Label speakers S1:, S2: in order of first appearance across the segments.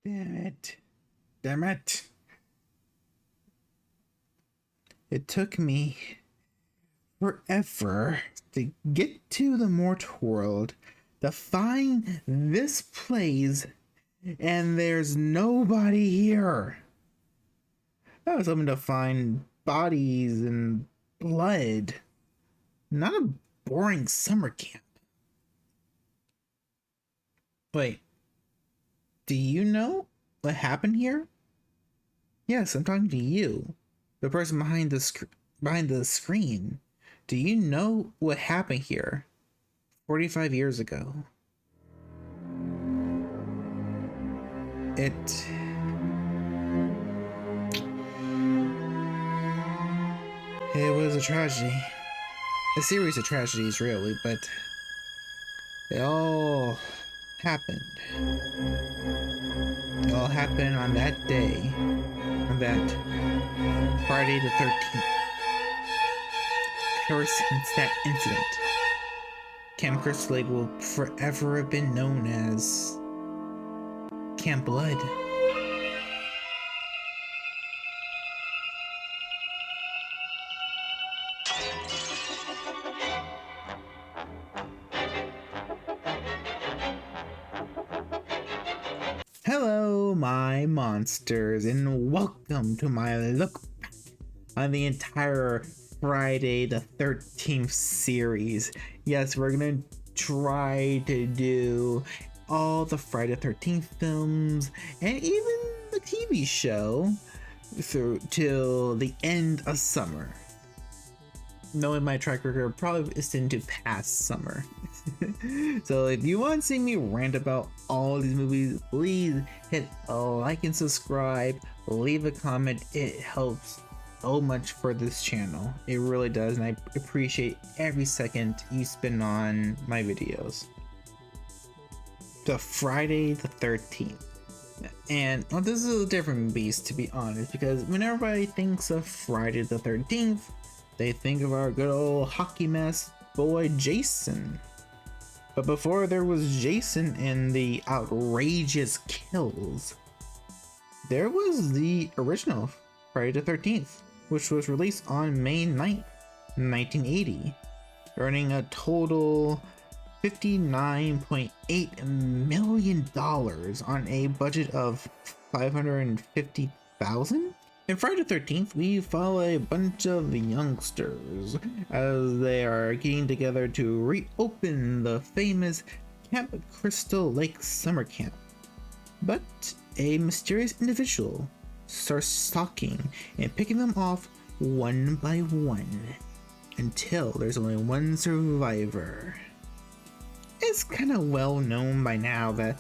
S1: Damn it. Damn it. It took me forever to get to the Mort world to find this place, and there's nobody here. I was hoping to find bodies and blood, not a boring summer camp. Wait, do you know what happened here? Yes, I'm talking to you, the person behind the screen. Do you know what happened here 45 years ago? It was a tragedy. A series of tragedies, really, but they all happened. It all happened on that day, on that Friday the 13th. Ever since that incident, Camp Crystal Lake will forever have been known as Camp Blood. Hello, my monsters, and welcome to my look back on the entire Friday the 13th series. Yes, we're gonna try to do all the Friday the 13th films and even the TV show through till the end of summer. Knowing my track record, probably isn't to past summer. So if you want to see me rant about all these movies, please hit like and subscribe, leave a comment. It helps so much for this channel. It really does, and I appreciate every second you spend on my videos. The Friday the 13th. And well, this is a different beast, to be honest, because when everybody thinks of Friday the 13th, they think of our good old hockey mask boy Jason. But before there was Jason and the outrageous kills, there was the original Friday the 13th, which was released on May 9th, 1980, earning a total $59.8 million on a budget of $550,000. In Friday the 13th, we follow a bunch of youngsters as they are getting together to reopen the famous Camp Crystal Lake summer camp. But a mysterious individual starts stalking and picking them off one by one until there's only one survivor. It's kind of well known by now that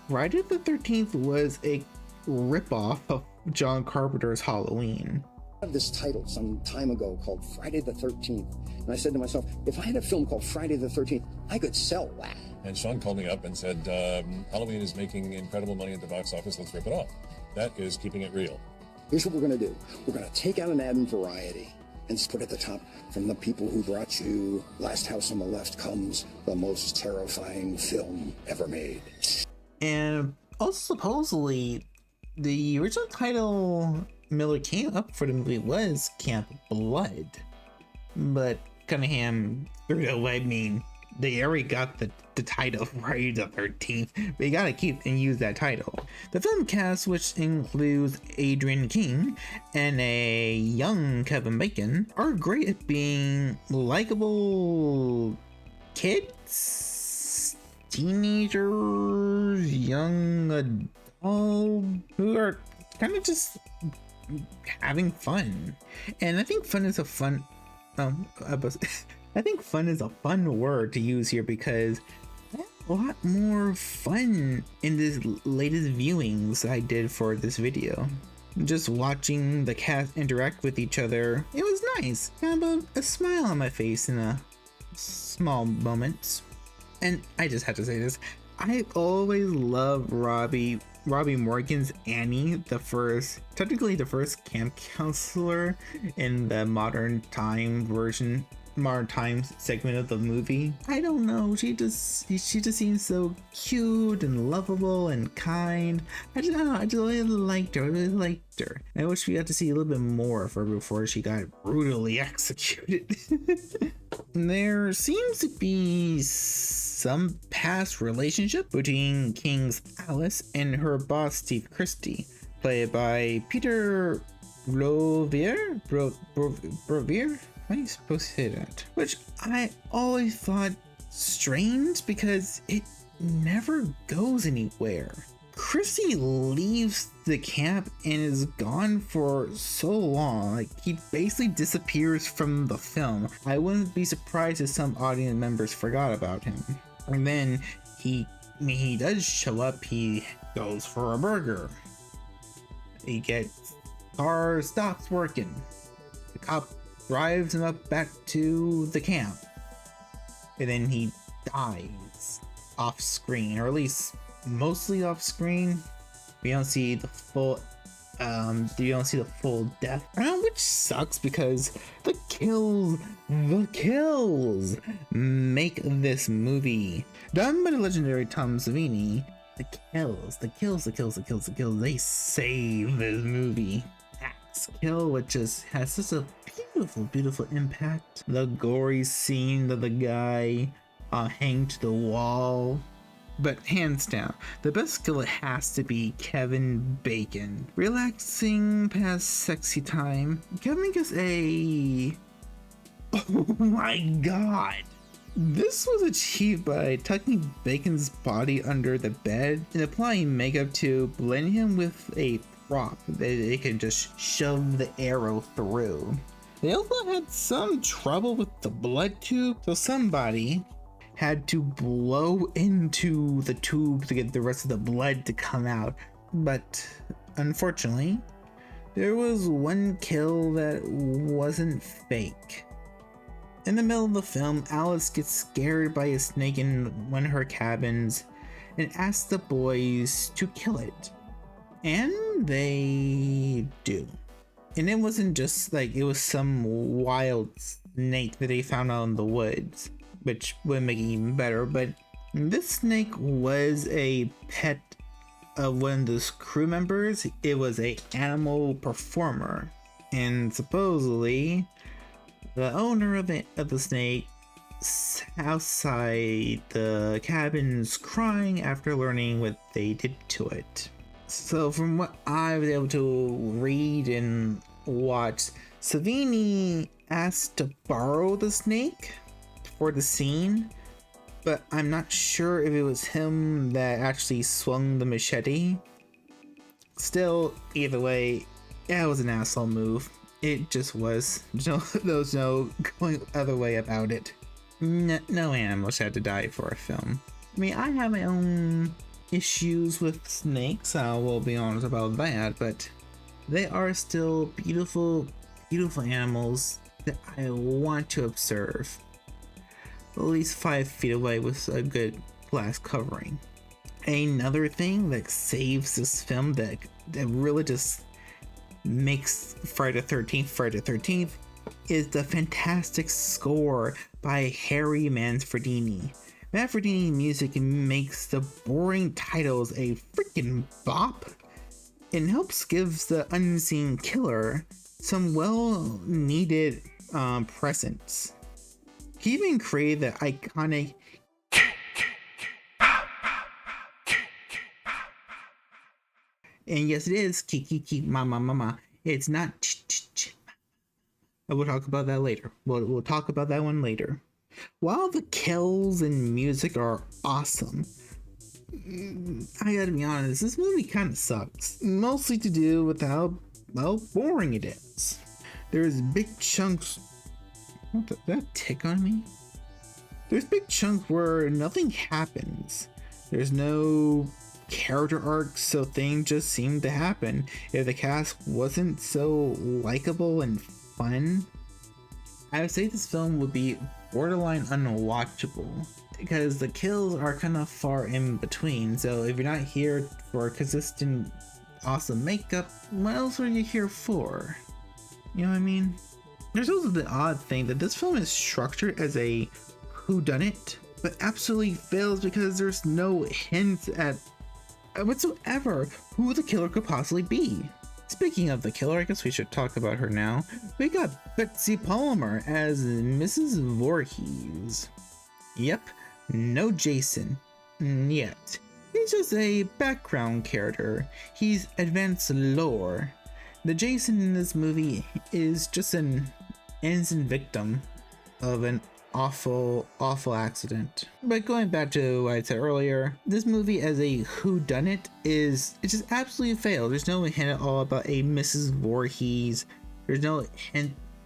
S1: Friday the 13th was a ripoff of John Carpenter's Halloween.
S2: I had this title some time ago called Friday the 13th, and I said to myself, if I had a film called Friday the 13th, I could sell that.
S3: And Sean called me up and said, Halloween is making incredible money at the box office, let's rip it off. That is keeping it real.
S2: Here's what we're going to do. We're going to take out an ad in Variety and put at the top, from the people who brought you Last House on the Left comes the most terrifying film ever made.
S1: And also supposedly, the original title Miller came up for the movie was Camp Blood, but Cunningham threw it away. I mean, they already got the title Friday the 13th, but you gotta keep and use that title. The film cast, which includes Adrienne King and a young Kevin Bacon, are great at being likable kids, teenagers, young adults who are kind of just having fun. And I think fun is a fun I think fun is a fun word to use here, because I had a lot more fun in this latest viewings I did for this video. Just watching the cast interact with each other, it was nice. Kind of a smile on my face in a small moments. And I just had to say this, I always loved Robbie Morgan's Annie, technically the first camp counselor in the modern time version modern times segment of the movie. I don't know, she just seems so cute and lovable and kind. I just don't know, I just really liked her. I really liked her. I wish we got to see a little bit more of her before she got brutally executed. There seems to be some past relationship between King's Alice and her boss Steve Christie, played by Peter Brovier. How are you supposed to say that? Which I always thought strange because it never goes anywhere. Chrissy leaves the camp and is gone for so long, like he basically disappears from the film. I wouldn't be surprised if some audience members forgot about him. And then he does show up, he goes for a burger. He gets, car stops working. The cop drives him up back to the camp. And then he dies off screen, or at least mostly off screen. We don't see the full death, which sucks because the kills make this movie, done by the legendary Tom Savini. The kills, they save this movie. Axe kill, which just has such a beautiful impact. The gory scene of the guy hanged to the wall. But hands down, the best killer has to be Kevin Bacon. Relaxing past sexy time. Kevin gets a... Oh my god! This was achieved by tucking Bacon's body under the bed and applying makeup to blend him with a prop that they can just shove the arrow through. They also had some trouble with the blood tube, so somebody had to blow into the tube to get the rest of the blood to come out. But unfortunately, there was one kill that wasn't fake. In the middle of the film, Alice gets scared by a snake in one of her cabins and asks the boys to kill it. And they do. And it wasn't just like it was some wild snake that they found out in the woods, which would make it even better, but this snake was a pet of one of those crew members. It was an animal performer, and supposedly the owner of the snake outside the cabins crying after learning what they did to it. So from what I was able to read and watch, Savini asked to borrow the snake for the scene, but I'm not sure if it was him that actually swung the machete. Still, either way, yeah, it was an asshole move. It just was. There was no going other way about it. No animals had to die for a film. I mean, I have my own issues with snakes, I will be honest about that, but they are still beautiful animals that I want to observe. At least 5 feet away with a good glass covering. Another thing that saves this film that really just makes Friday the 13th is the fantastic score by Harry Manfredini. Manfredini music makes the boring titles a freaking bop and helps give the unseen killer some well needed presence. He even created the iconic and yes, it is kiki mama. It's not ch. We'll talk about that later. We'll talk about that one later. While the kills and music are awesome, I gotta be honest, this movie kind of sucks. Mostly to do with how, well, boring it is. There's big chunks. What did that tick on me? There's big chunks where nothing happens. There's no character arcs, so things just seem to happen. If the cast wasn't so likable and fun, I would say this film would be borderline unwatchable because the kills are kind of far in between. So if you're not here for consistent awesome makeup, what else are you here for? You know what I mean? There's also the odd thing that this film is structured as a whodunit, but absolutely fails because there's no hints at whatsoever who the killer could possibly be. Speaking of the killer, I guess we should talk about her now. We got Betsy Palmer as Mrs. Voorhees. Yep, no Jason yet. He's just a background character. He's advanced lore. The Jason in this movie is just an innocent victim of an awful accident. But going back to what I said earlier, this movie as a whodunit it just absolutely failed. There's no hint at all about a Mrs. Voorhees. There's no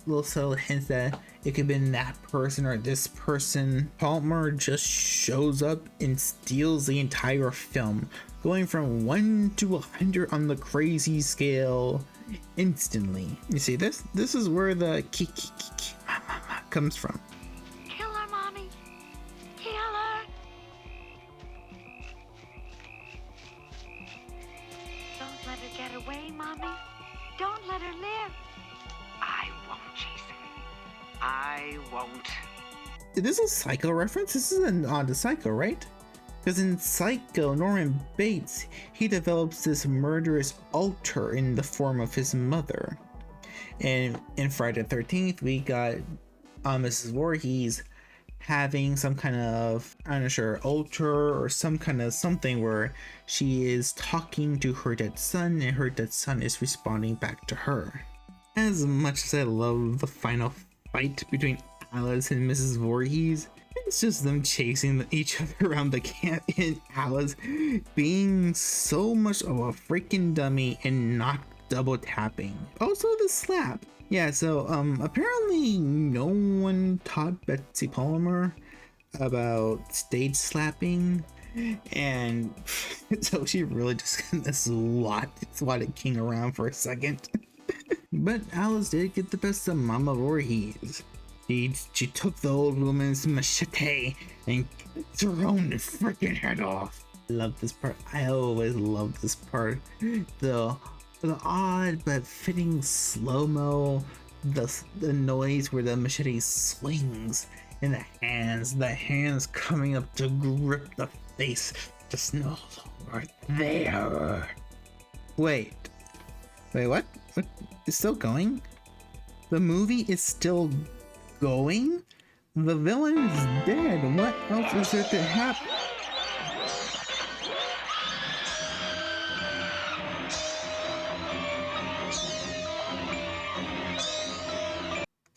S1: little subtle hints that it could have been that person or this person. Palmer just shows up and steals the entire film, going from 1 to 100 on the crazy scale instantly. You see, this is where the comes from.
S4: Kill her, Mommy. Kill her. Don't let her get away, Mommy. Don't let her live. I won't, Jason. I won't.
S1: This is a Psycho reference? This is an odd to Psycho, right? Because in Psycho, Norman Bates, he develops this murderous alter in the form of his mother. And in Friday the 13th, we got Mrs. Voorhees having some kind of, I'm not sure, alter or some kind of something where she is talking to her dead son and her dead son is responding back to her. As much as I love the final fight between Alice and Mrs. Voorhees, it's just them chasing each other around the camp and Alice being so much of a freaking dummy and not double tapping. Also the slap. Yeah, so apparently no one taught Betsy Palmer about stage slapping, and so she really just kind of swatted King around for a second. But Alice did get the best of Mama Voorhees. She took the old woman's machete and cut her own freaking head off. Love this part. I always love this part. The odd but fitting slow-mo, the noise where the machete swings in the hands coming up to grip the face, just no longer there. Wait, what? It's still going? The movie is still going? The villain is dead. What else is there to happen?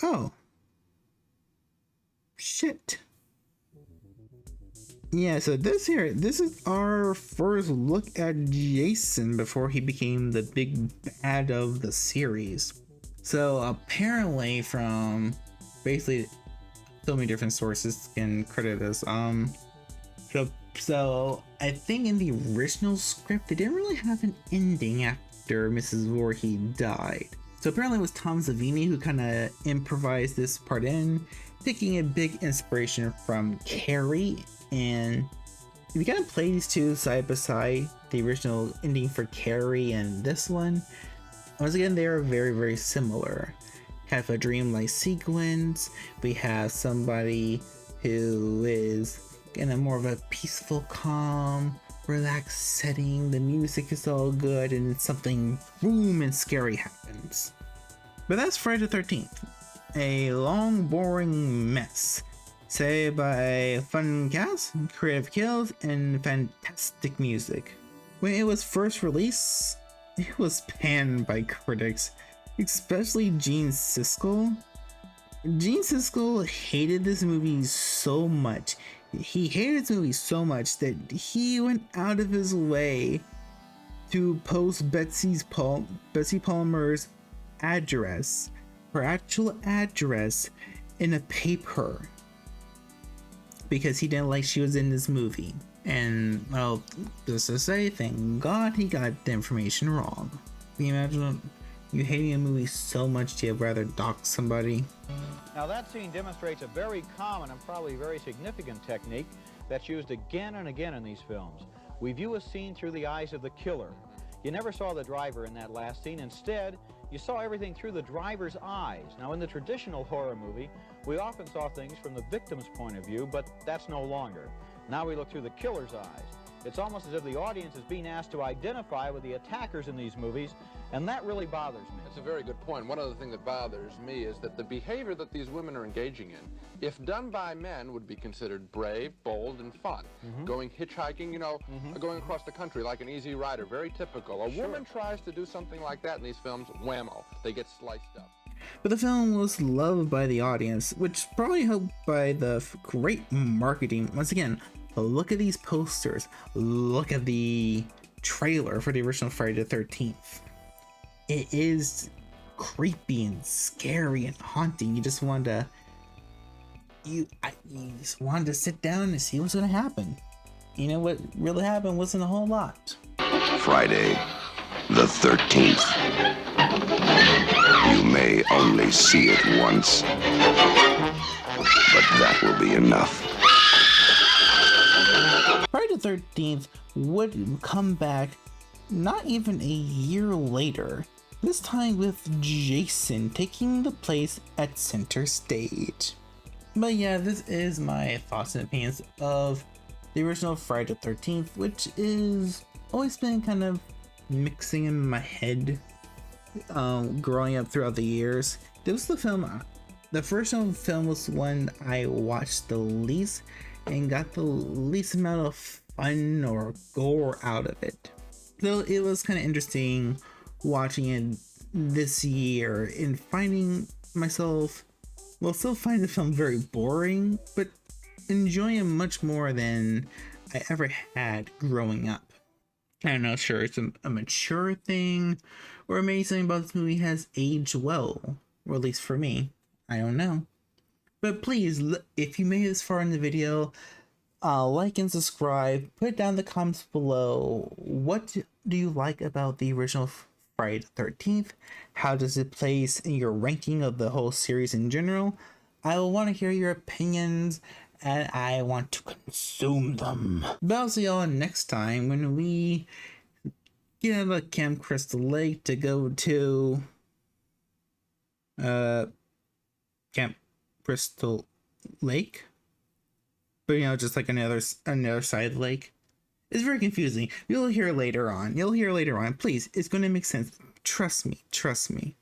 S1: Oh. Shit. Yeah, so this is our first look at Jason before he became the big bad of the series. So apparently from basically so many different sources can credit this. So I think in the original script they didn't really have an ending after Mrs. Voorhees died. So apparently it was Tom Savini who kind of improvised this part in, taking a big inspiration from Carrie. And if you kind of play these two side by side, the original ending for Carrie and this one, once again they are very, very similar. Have a dreamlike sequence. We have somebody who is in a more of a peaceful, calm, relaxed setting. The music is all good and something boom and scary happens. But that's Friday the 13th. A long, boring mess. Saved by a fun cast, creative kills, and fantastic music. When it was first released, it was panned by critics, especially Gene Siskel. Gene Siskel hated this movie so much. He hated this movie so much that he went out of his way to post Betsy Palmer's address, her actual address, in a paper because he didn't like she was in this movie. And well, just to say, thank God he got the information wrong. Can you imagine you hating a movie so much you'd rather dox somebody?
S5: Now that scene demonstrates a very common and probably very significant technique that's used again and again in these films. We view a scene through the eyes of the killer. You never saw the driver in that last scene. Instead, you saw everything through the driver's eyes. Now, in the traditional horror movie, we often saw things from the victim's point of view, but that's no longer. Now we look through the killer's eyes. It's almost as if the audience is being asked to identify with the attackers in these movies, and that really bothers me.
S6: That's a very good point. One other thing that bothers me is that the behavior that these women are engaging in, if done by men, would be considered brave, bold, and fun. Going hitchhiking, you know, going across the country like an easy rider, very typical. A woman tries to do something like that in these films, whammo, they get sliced up.
S1: But the film was loved by the audience, which probably helped by the great marketing. Once again, look at these posters. Look at the trailer for the original Friday the 13th. It is creepy and scary and haunting. You just want to, you just wanted to sit down and see what's going to happen. You know what really happened wasn't a whole lot.
S7: Friday the 13th. You may only see it once, but that will be enough.
S1: Friday the 13th would come back not even a year later, this time with Jason taking the place at center stage. But yeah, this is my thoughts and opinions of the original Friday the 13th, which is always been kind of mixing in my head growing up throughout the years. This was the film, the first film was one I watched the least and got the least amount of fun or gore out of it. So it was kind of interesting watching it this year and finding myself, well, still find the film very boring, but enjoying it much more than I ever had growing up. I'm not sure it's a mature thing, or maybe something about this movie has aged well, or at least for me. I don't know. But please, if you made it this far in the video, like and subscribe. Put down in the comments below, what do you like about the original Friday the 13th? How does it place in your ranking of the whole series in general? I will want to hear your opinions, and I want to consume them. But I'll see y'all next time when we get out of Camp Crystal Lake to go to Camp Crystal Lake, but you know, just like another side of the lake. It's very confusing. You'll hear later on. Please, it's going to make sense. Trust me.